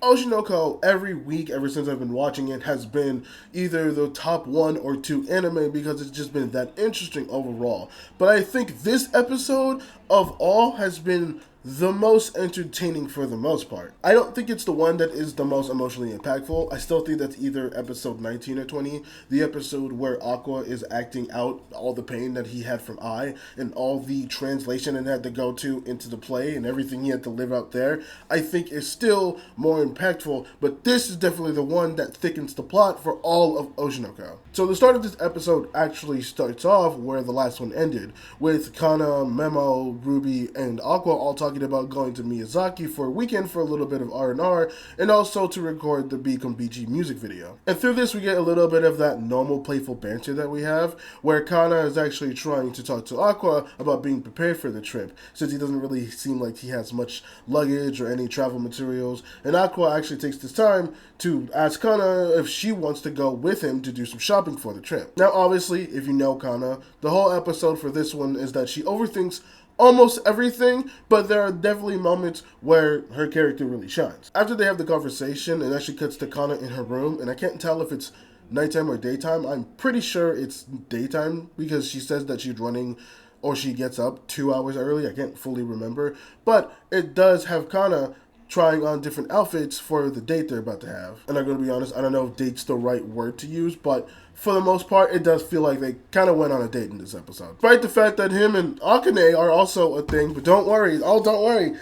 Oshinoko, every week ever since I've been watching it, has been either the top one or two anime because it's just been that interesting overall. But I think this episode of all has been the most entertaining for the most part. I don't think it's the one that is the most emotionally impactful. I still think that's either episode 19 or 20, the episode where Aqua is acting out all the pain that he had from I and all the translation it had to go to into the play and everything he had to live out there. I think is still more impactful, but this is definitely the one that thickens the plot for all of Oshinoko. So the start of this episode actually starts off where the last one ended, with Kana, Memo, Ruby, and Aqua all talking about going to Miyazaki for a weekend for a little bit of R&R, and also to record the Become BG music video. And through this we get a little bit of that normal playful banter that we have, where Kana is actually trying to talk to Aqua about being prepared for the trip, since he doesn't really seem like he has much luggage or any travel materials, and Aqua actually takes this time to ask Kana if she wants to go with him to do some shopping for the trip. Now obviously, if you know Kana, the whole episode for this one is that she overthinks almost everything, but there are definitely moments where her character really shines. After they have the conversation, it actually cuts to Kana in her room, and I can't tell if it's nighttime or daytime. I'm pretty sure it's daytime because she says that she's running or she gets up 2 hours early. I can't fully remember, but it does have Kana trying on different outfits for the date they're about to have. And I'm going to be honest, I don't know if date's the right word to use, but for the most part, it does feel like they kind of went on a date in this episode. Despite the fact that him and Akane are also a thing, but don't worry, don't worry.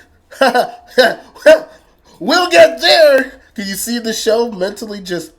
We'll get there! Can you see the show mentally just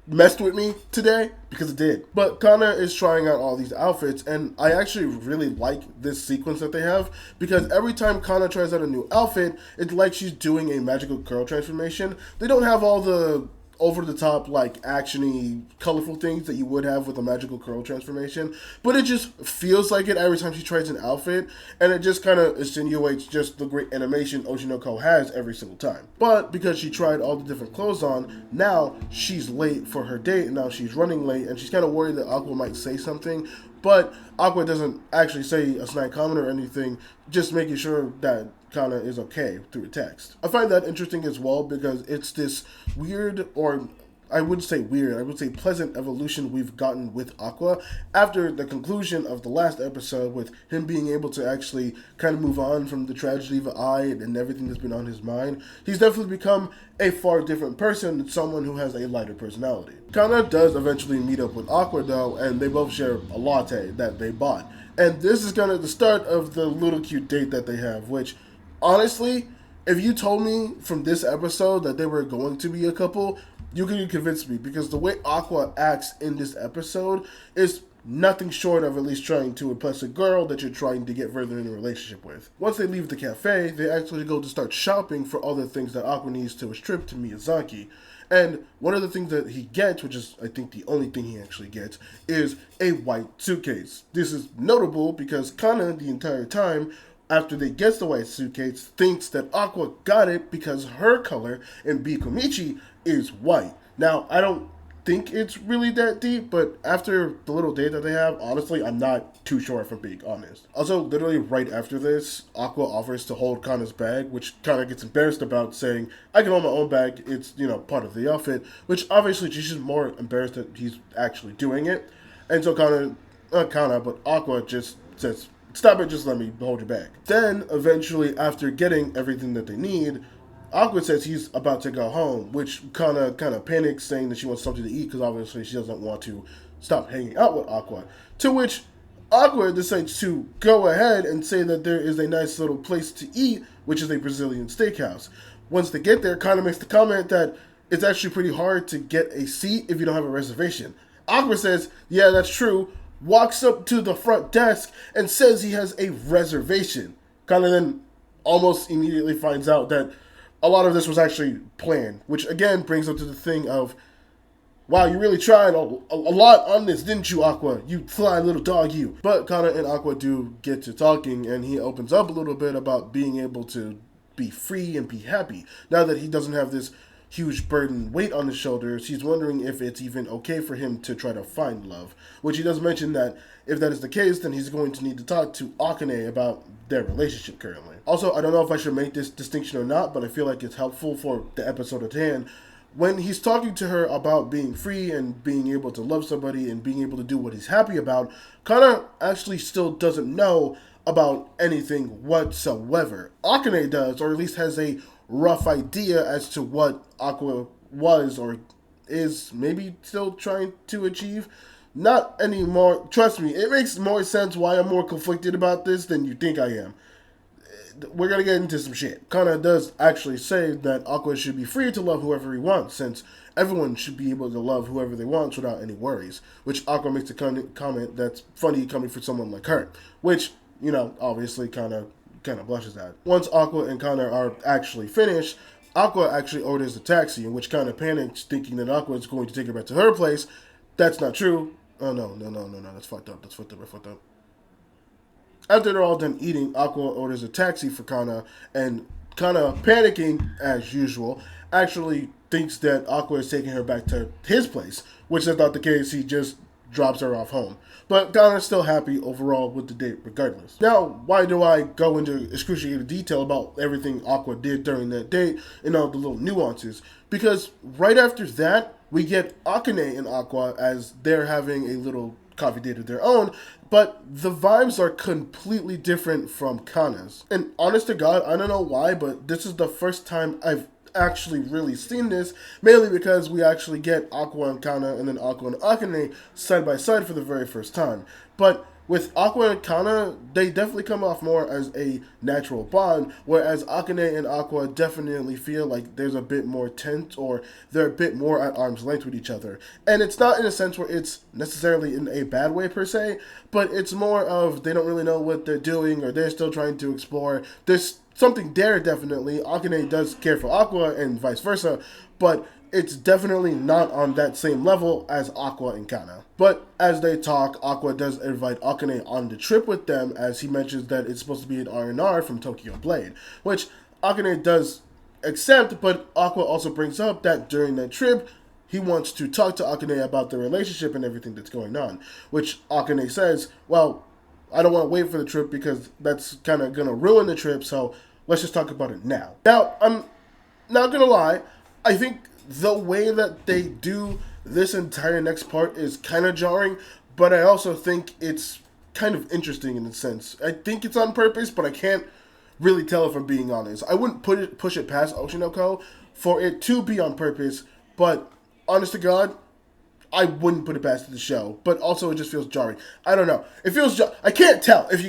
messed with me today? Because it did. But Kana is trying out all these outfits, and I actually really like this sequence that they have, because every time Kana tries out a new outfit, it's like she's doing a magical girl transformation. They don't have all the over the top, like, actiony, colorful things that you would have with a magical curl transformation, but it just feels like it every time she tries an outfit, and it just kind of insinuates just the great animation Oshinoko has every single time. But because she tried all the different clothes on, now she's late for her date, and now she's running late, and she's kind of worried that Aqua might say something, but Aqua doesn't actually say a snide comment or anything, just making sure that Kana is okay through a text. I find that interesting as well because it's this weird, or I wouldn't say weird, I would say pleasant evolution we've gotten with Aqua after the conclusion of the last episode, with him being able to actually kind of move on from the tragedy of I and everything that's been on his mind. He's definitely become a far different person than someone who has a lighter personality. Kana does eventually meet up with Aqua though, and they both share a latte that they bought. And this is kind of the start of the little cute date that they have, which honestly, if you told me from this episode that they were going to be a couple, you can convince me, because the way Aqua acts in this episode is nothing short of at least trying to impress a girl that you're trying to get further in a relationship with. Once they leave the cafe, they actually go to start shopping for all the things that Aqua needs to his trip to Miyazaki. And one of the things that he gets, which is I think the only thing he actually gets, is a white suitcase. This is notable because Kana the entire time after they get the white suitcase, thinks that Aqua got it because her color in Bikomichi is white. Now, I don't think it's really that deep, but after the little date that they have, honestly, I'm not too sure if I'm being honest. Also, literally right after this, Aqua offers to hold Kana's bag, which Kana gets embarrassed about, saying, I can hold my own bag, it's, part of the outfit, which obviously she's just more embarrassed that he's actually doing it. And so not Kana, but Aqua just says, stop it, just let me hold your bag. Then, eventually, after getting everything that they need, Aqua says he's about to go home, which kind of panics, saying that she wants something to eat because obviously she doesn't want to stop hanging out with Aqua. To which Aqua decides to go ahead and say that there is a nice little place to eat, which is a Brazilian steakhouse. Once they get there, Kana makes the comment that it's actually pretty hard to get a seat if you don't have a reservation. Aqua says, yeah, that's true, walks up to the front desk and says he has a reservation. Kind of then almost immediately finds out that a lot of this was actually planned, which again brings up to the thing of, wow, you really tried a lot on this, didn't you, Aqua? You fly little dog, you. But Kana and Aqua do get to talking, and he opens up a little bit about being able to be free and be happy now that he doesn't have this huge burden weight on his shoulders, he's wondering if it's even okay for him to try to find love. Which he does mention that if that is the case, then he's going to need to talk to Akane about their relationship currently. Also, I don't know if I should make this distinction or not, but I feel like it's helpful for the episode at hand. When he's talking to her about being free and being able to love somebody and being able to do what he's happy about, Kana actually still doesn't know about anything whatsoever. Akane does, or at least has a rough idea as to what Aqua was or is maybe still trying to achieve. Not anymore. Trust me, it makes more sense why I'm more conflicted about this than you think I am. We're gonna get into some shit. Kana does actually say that Aqua should be free to love whoever he wants, since everyone should be able to love whoever they want without any worries. Which Aqua makes a comment that's funny coming from someone like her. Which, obviously kind of blushes at. Once Aqua and Kana are actually finished, Aqua actually orders a taxi, in which Kana panics, thinking that Aqua is going to take her back to her place. That's not true. Oh, no. That's fucked up. That's fucked up. After they're all done eating, Aqua orders a taxi for Kana, and Kana, panicking as usual, actually thinks that Aqua is taking her back to his place, which is not the case. He just drops her off home. But Kana's still happy overall with the date regardless. Now, why do I go into excruciating detail about everything Aqua did during that date and all the little nuances? Because right after that, we get Akane and Aqua as they're having a little coffee date of their own, but the vibes are completely different from Kana's. And honest to God, I don't know why, but this is the first time I've actually really seen this, mainly because we actually get Aqua and Kana and then Aqua and Akane side by side for the very first time. But with Aqua and Kana, they definitely come off more as a natural bond, whereas Akane and Aqua definitely feel like there's a bit more tense, or they're a bit more at arm's length with each other. And it's not in a sense where it's necessarily in a bad way per se, but it's more of they don't really know what they're doing, or they're still trying to explore. There's something there, definitely. Akane does care for Aqua and vice versa, but it's definitely not on that same level as Aqua and Kana. But as they talk, Aqua does invite Akane on the trip with them, as he mentions that it's supposed to be an R&R from Tokyo Blade, which Akane does accept, but Aqua also brings up that during that trip, he wants to talk to Akane about the relationship and everything that's going on, which Akane says, well, I don't want to wait for the trip because that's kind of going to ruin the trip, so let's just talk about it now. Now, I'm not going to lie, I think the way that they do this entire next part is kind of jarring, but I also think it's kind of interesting in a sense. I think it's on purpose, but I can't really tell if I'm being honest. I wouldn't push it past Oshinoko for it to be on purpose, but honest to God, I wouldn't put it past the show, but also it just feels jarring. I don't know. It feels I can't tell. If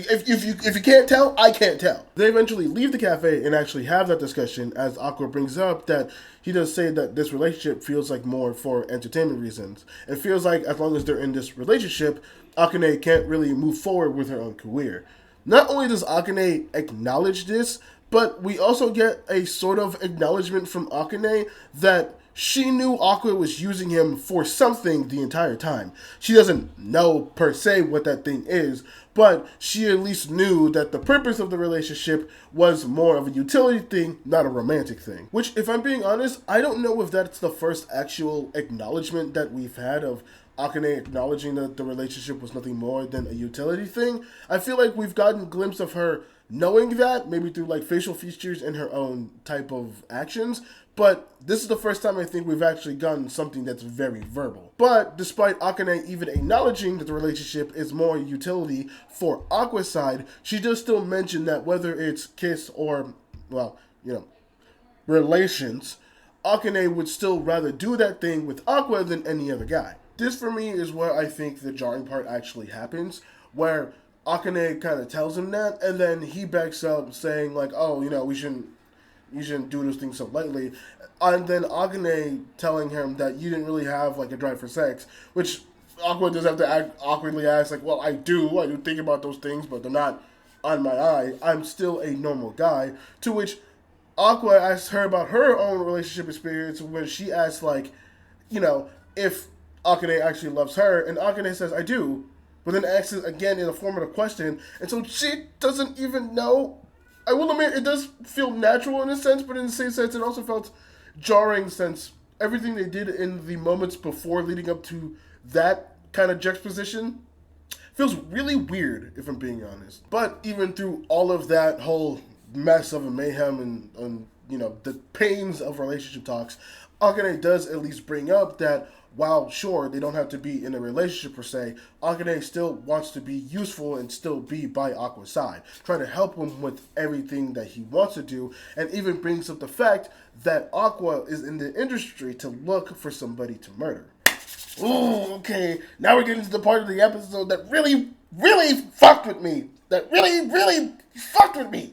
you can't tell, I can't tell. They eventually leave the cafe and actually have that discussion, as Aqua brings up that he does say that this relationship feels like more for entertainment reasons. It feels like as long as they're in this relationship, Akane can't really move forward with her own career. Not only does Akane acknowledge this, but we also get a sort of acknowledgement from Akane that she knew Aqua was using him for something the entire time. She doesn't know per se what that thing is, but she at least knew that the purpose of the relationship was more of a utility thing, not a romantic thing. Which, if I'm being honest, I don't know if that's the first actual acknowledgement that we've had of Akane acknowledging that the relationship was nothing more than a utility thing. I feel like we've gotten a glimpse of her knowing that, maybe through like facial features and her own type of actions, but this is the first time I think we've actually gotten something that's very verbal. But despite Akane even acknowledging that the relationship is more utility for Aqua's side, she does still mention that whether it's kiss or, well, relations, Akane would still rather do that thing with Aqua than any other guy. This for me is where I think the jarring part actually happens, where Akane kind of tells him that, and then he backs up saying like, oh, we shouldn't do this thing so lightly. And then Akane telling him that you didn't really have like a drive for sex, which Aqua does have to awkwardly ask like, well, I do think about those things, but they're not on my eye. I'm still a normal guy. To which Aqua asks her about her own relationship experience, when she asks like, if Akane actually loves her, and Akane says, I do, but then asks it again in a form of a question, and so she doesn't even know. I will admit, it does feel natural in a sense, but in the same sense, it also felt jarring since everything they did in the moments before leading up to that kind of juxtaposition feels really weird, if I'm being honest. But even through all of that whole mess of a mayhem and the pains of relationship talks, Akane does at least bring up that while sure they don't have to be in a relationship per se, Akane still wants to be useful and still be by Aqua's side, trying to help him with everything that he wants to do, and even brings up the fact that Aqua is in the industry to look for somebody to murder. Ooh, okay, now we're getting to the part of the episode that really, really fucked with me.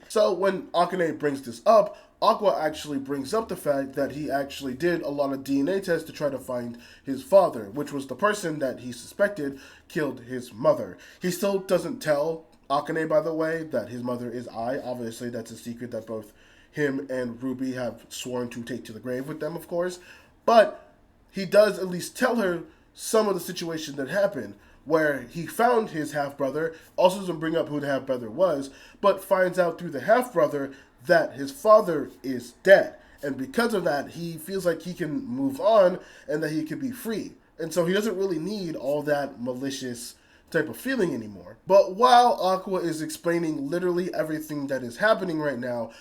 So when Akane brings this up, Aqua actually brings up the fact that he actually did a lot of DNA tests to try to find his father, which was the person that he suspected killed his mother. He still doesn't tell Akane, by the way, that his mother is Ai. Obviously, that's a secret that both him and Ruby have sworn to take to the grave with them, of course. But he does at least tell her some of the situation that happened, where he found his half-brother, also doesn't bring up who the half-brother was, but finds out through the half-brother that his father is dead. And because of that, he feels like he can move on and that he can be free. And so he doesn't really need all that malicious type of feeling anymore. But while Aqua is explaining literally everything that is happening right now,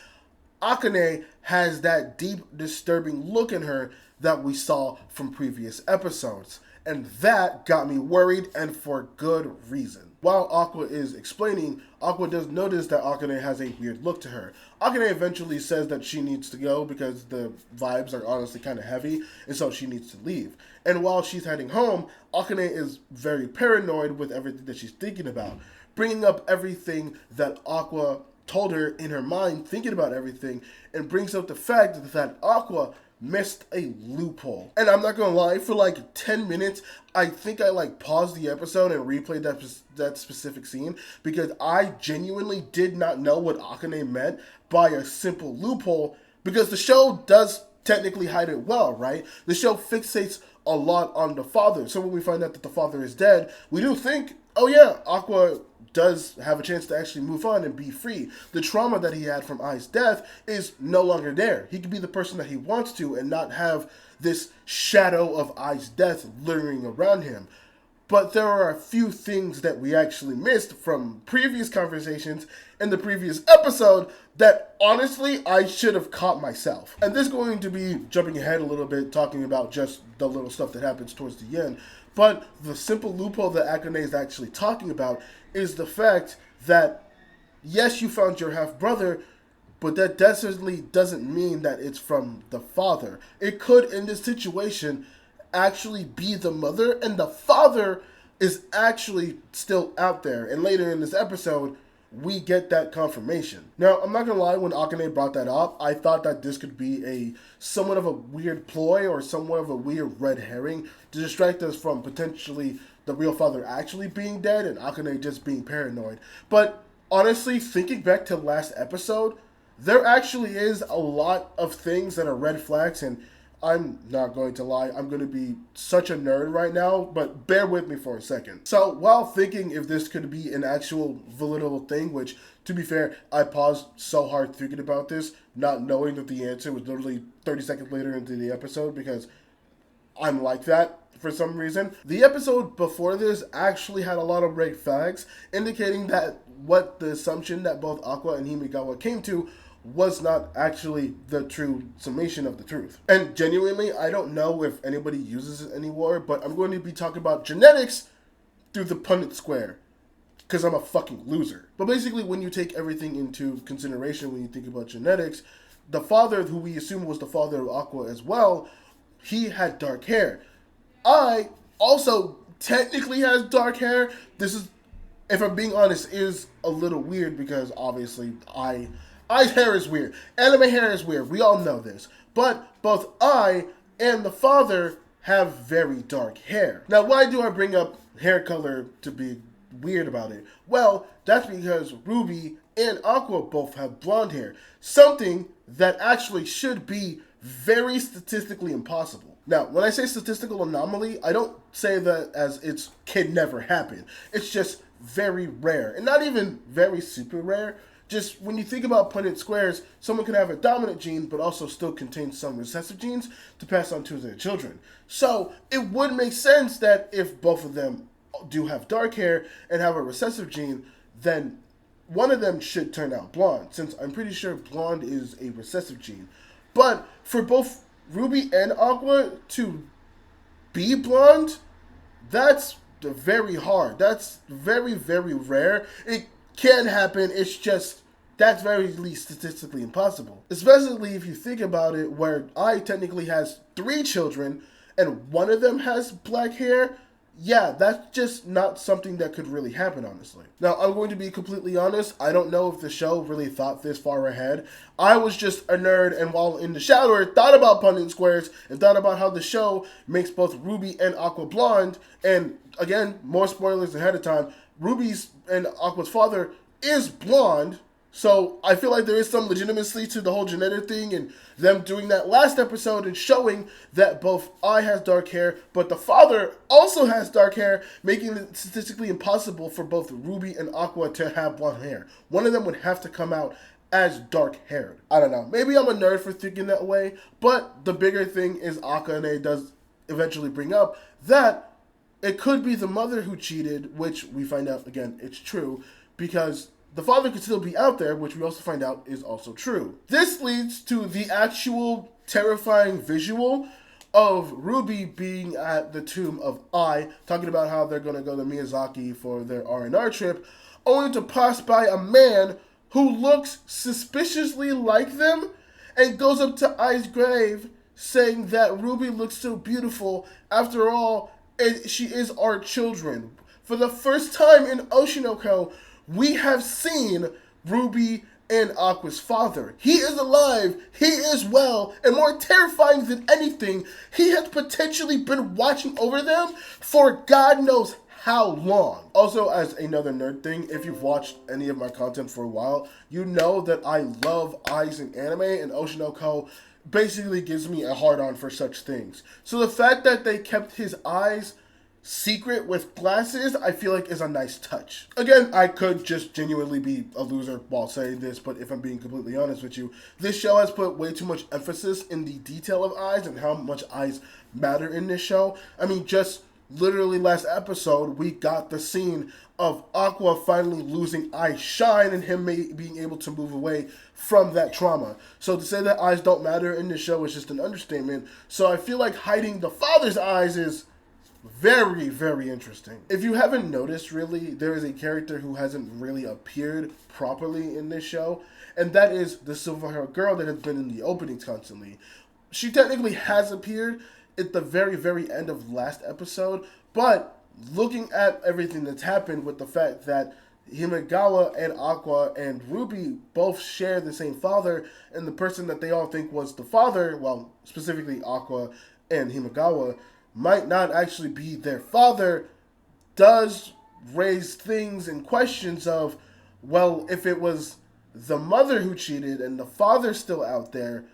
Akane has that deep, disturbing look in her that we saw from previous episodes. And that got me worried, and for good reason. While Aqua is explaining, Aqua does notice that Akane has a weird look to her. Akane eventually says that she needs to go because the vibes are honestly kind of heavy, and so she needs to leave. And while she's heading home, Akane is very paranoid with everything that she's thinking about, bringing up everything that Aqua told her in her mind, thinking about everything, and brings up the fact that Aqua missed a loophole. And I'm not gonna lie, for like 10 minutes, I think I paused the episode and replayed that specific scene because I genuinely did not know what Akane meant by a simple loophole, because the show does technically hide it well, right? The show fixates a lot on the father. So when we find out that the father is dead, we do think, oh yeah, Aqua does have a chance to actually move on and be free. The trauma that he had from Ai's death is no longer there. He can be the person that he wants to and not have this shadow of Ai's death lingering around him. But there are a few things that we actually missed from previous conversations in the previous episode that honestly I should have caught myself. And this is going to be jumping ahead a little bit, talking about just the little stuff that happens towards the end. But the simple loophole that Akane is actually talking about is the fact that, yes, you found your half-brother, but that definitely doesn't mean that it's from the father. It could, in this situation, actually be the mother, and the father is actually still out there. And later in this episode, we get that confirmation. Now, I'm not gonna lie, when Akane brought that up, I thought that this could be somewhat of a weird ploy or somewhat of a weird red herring to distract us from potentially the real father actually being dead and Akane just being paranoid. But honestly, thinking back to last episode, there actually is a lot of things that are red flags, and I'm not going to lie, I'm going to be such a nerd right now, but bear with me for a second. So, while thinking if this could be an actual validable thing, which, to be fair, I paused so hard thinking about this, not knowing that the answer was literally 30 seconds later into the episode, because I'm like that for some reason. The episode before this actually had a lot of red flags, indicating that what the assumption that both Aqua and Himigawa came to was not actually the true summation of the truth. And genuinely, I don't know if anybody uses it anymore, but I'm going to be talking about genetics through the Punnett square, because I'm a fucking loser. But basically, when you take everything into consideration, when you think about genetics, the father, who we assume was the father of Aqua as well, he had dark hair. I also technically has dark hair. This is, if I'm being honest, is a little weird because obviously Ai's hair is weird. Anime hair is weird. We all know this. But both I and the father have very dark hair. Now, why do I bring up hair color to be weird about it? Well, that's because Ruby and Aqua both have blonde hair. Something that actually should be very statistically impossible. Now, when I say statistical anomaly, I don't say that as it can never happen. It's just very rare. And not even very super rare. Just when you think about Punnett squares, someone can have a dominant gene but also still contain some recessive genes to pass on to their children. So it would make sense that if both of them do have dark hair and have a recessive gene, then one of them should turn out blonde, since I'm pretty sure blonde is a recessive gene. But for both Ruby and Aqua to be blonde, that's very hard. That's very, very rare. It can happen. It's just, that's very least statistically impossible. Especially if you think about it, where I technically has 3 children and one of them has black hair. Yeah, that's just not something that could really happen, honestly. Now, I'm going to be completely honest. I don't know if the show really thought this far ahead. I was just a nerd, and while in the shower, thought about Punnett squares and thought about how the show makes both Ruby and Aqua blonde. And again, more spoilers ahead of time. Ruby's and Aqua's father is blonde. So I feel like there is some legitimacy to the whole genetic thing and them doing that last episode and showing that both I has dark hair, but the father also has dark hair, making it statistically impossible for both Ruby and Aqua to have blonde hair. One of them would have to come out as dark haired. I don't know. Maybe I'm a nerd for thinking that way, but the bigger thing is Akane does eventually bring up that it could be the mother who cheated, which we find out, again, it's true, because the father could still be out there, which we also find out is also true. This leads to the actual terrifying visual of Ruby being at the tomb of Ai, talking about how they're going to go to Miyazaki for their R&R trip, only to pass by a man who looks suspiciously like them and goes up to Ai's grave saying that Ruby looks so beautiful. After all, she is our children. For the first time in Oshinoko, we have seen Ruby and Aqua's father. He is alive, he is well, and more terrifying than anything, he has potentially been watching over them for God knows how long. Also, as another nerd thing, if you've watched any of my content for a while, you know that I love eyes in anime, and Oshinoko basically gives me a hard-on for such things. So the fact that they kept his eyes secret with glasses, I feel like is a nice touch. Again, I could just genuinely be a loser while saying this, but if I'm being completely honest with you, this show has put way too much emphasis in the detail of eyes and how much eyes matter in this show. I mean, just literally last episode, we got the scene of Aqua finally losing eye shine and him being able to move away from that trauma. So to say that eyes don't matter in this show is just an understatement. So I feel like hiding the father's eyes is very, very interesting. If you haven't noticed, really, there is a character who hasn't really appeared properly in this show, and that is the silver-haired girl that has been in the openings constantly. She technically has appeared at the very, very end of last episode, but looking at everything that's happened with the fact that Himagawa and Aqua and Ruby both share the same father, and the person that they all think was the father, well, specifically Aqua and Himagawa, might not actually be their father, does raise things and questions of, well, if it was the mother who cheated and the father's still out there,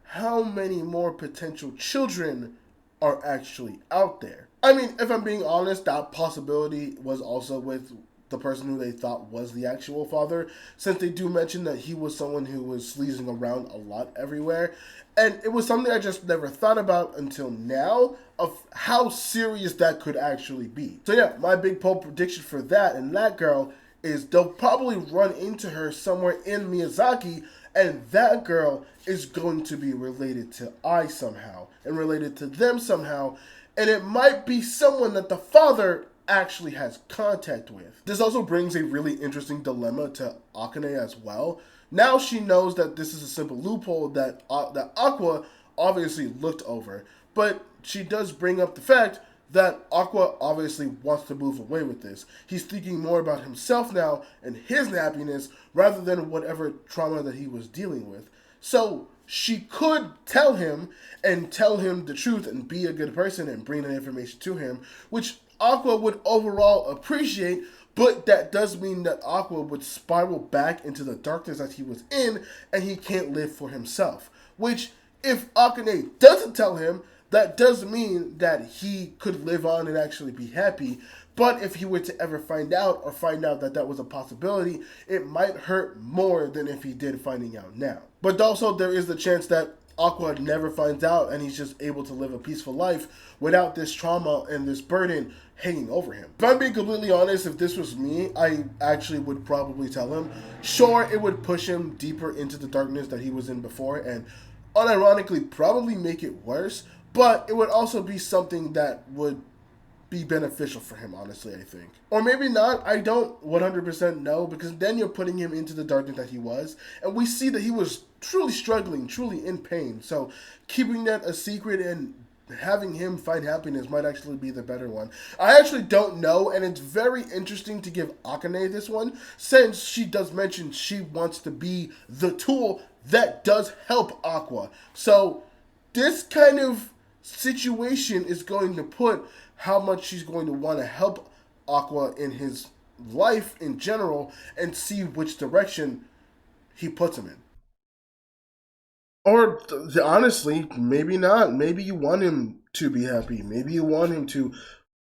how many more potential children are actually out there? I mean, if I'm being honest, that possibility was also with the person who they thought was the actual father, since they do mention that he was someone who was sleazing around a lot everywhere. And it was something I just never thought about until now, of how serious that could actually be. So yeah, my big poll prediction for that and that girl is they'll probably run into her somewhere in Miyazaki, and that girl is going to be related to Ai somehow, and related to them somehow, and it might be someone that the father actually has contact with. This also brings a really interesting dilemma to Akane as well. Now she knows that this is a simple loophole that Aqua obviously looked over, but she does bring up the fact that Aqua obviously wants to move away with this. He's thinking more about himself now and his happiness rather than whatever trauma that he was dealing with. So she could tell him the truth and be a good person and bring that information to him, which Aqua would overall appreciate, but that does mean that Aqua would spiral back into the darkness that he was in, and he can't live for himself. Which, if Akane doesn't tell him, that does mean that he could live on and actually be happy, But if he were to ever find out or find out that that was a possibility, it might hurt more than if he did finding out now. But also, there is the chance that Aqua never finds out and he's just able to live a peaceful life without this trauma and this burden hanging over him. If I'm being completely honest, if this was me, I actually would probably tell him. Sure, it would push him deeper into the darkness that he was in before and unironically probably make it worse, but it would also be something that would be beneficial for him, honestly, I think. Or maybe not, I don't 100% know, because then you're putting him into the darkness that he was, and we see that he was truly struggling, truly in pain, so keeping that a secret and having him find happiness might actually be the better one. I actually don't know, and it's very interesting to give Akane this one, since she does mention she wants to be the tool that does help Aqua. So this kind of situation is going to put how much she's going to want to help Aqua in his life in general and see which direction he puts him in. Or honestly, maybe not. Maybe you want him to be happy. Maybe you want him to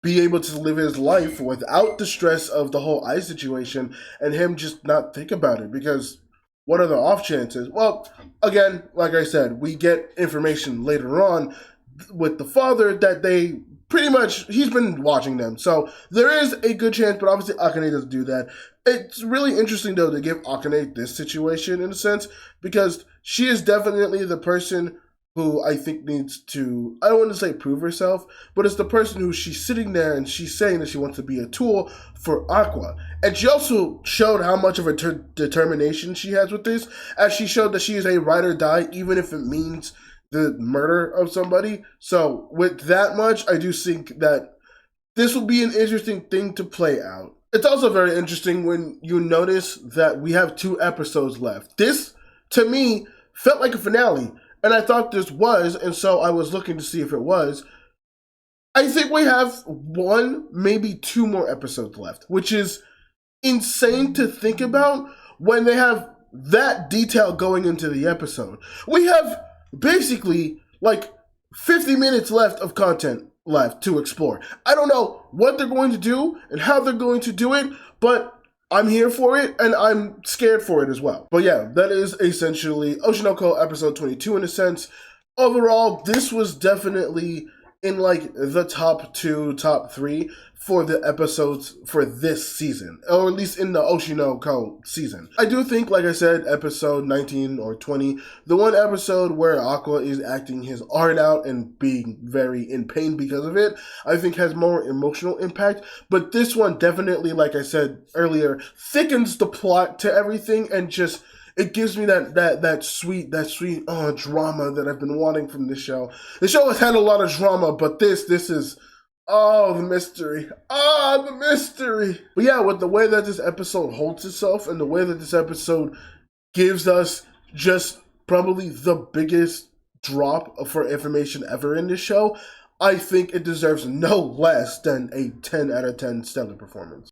be able to live his life without the stress of the whole eye situation and him just not think about it. Because what are the off chances? Well, again, like I said, we get information later on with the father that they pretty much, he's been watching them. So there is a good chance, but obviously Akane doesn't do that. It's really interesting, though, to give Akane this situation, in a sense, because she is definitely the person who I think needs to, I don't want to say prove herself, but it's the person who she's sitting there and she's saying that she wants to be a tool for Aqua. And she also showed how much of a determination she has with this, as she showed that she is a ride or die, even if it means the murder of somebody. So with that much, I do think that this will be an interesting thing to play out. It's also very interesting when you notice that we have 2 episodes left. This, to me, felt like a finale, and I thought this was, and so I was looking to see if it was. I think we have 1, maybe 2 more episodes left, which is insane to think about when they have that detail going into the episode. We have basically like 50 minutes left of content left to explore. I don't know what they're going to do and how they're going to do it, but I'm here for it and I'm scared for it as well. But yeah, that is essentially Oshinoko episode 22 in a sense. Overall, this was definitely in like the top 2, top 3 for the episodes for this season, or at least in the Oshinoko season. I do think, like I said, episode 19 or 20, the one episode where Aqua is acting his art out and being very in pain because of it, I think has more emotional impact. But this one definitely, like I said earlier, thickens the plot to everything and just, it gives me that sweet drama that I've been wanting from this show. The show has had a lot of drama, but this is, oh, the mystery. Ah, the mystery. But yeah, with the way that this episode holds itself and the way that this episode gives us just probably the biggest drop for information ever in this show, I think it deserves no less than a 10 out of 10 stellar performance.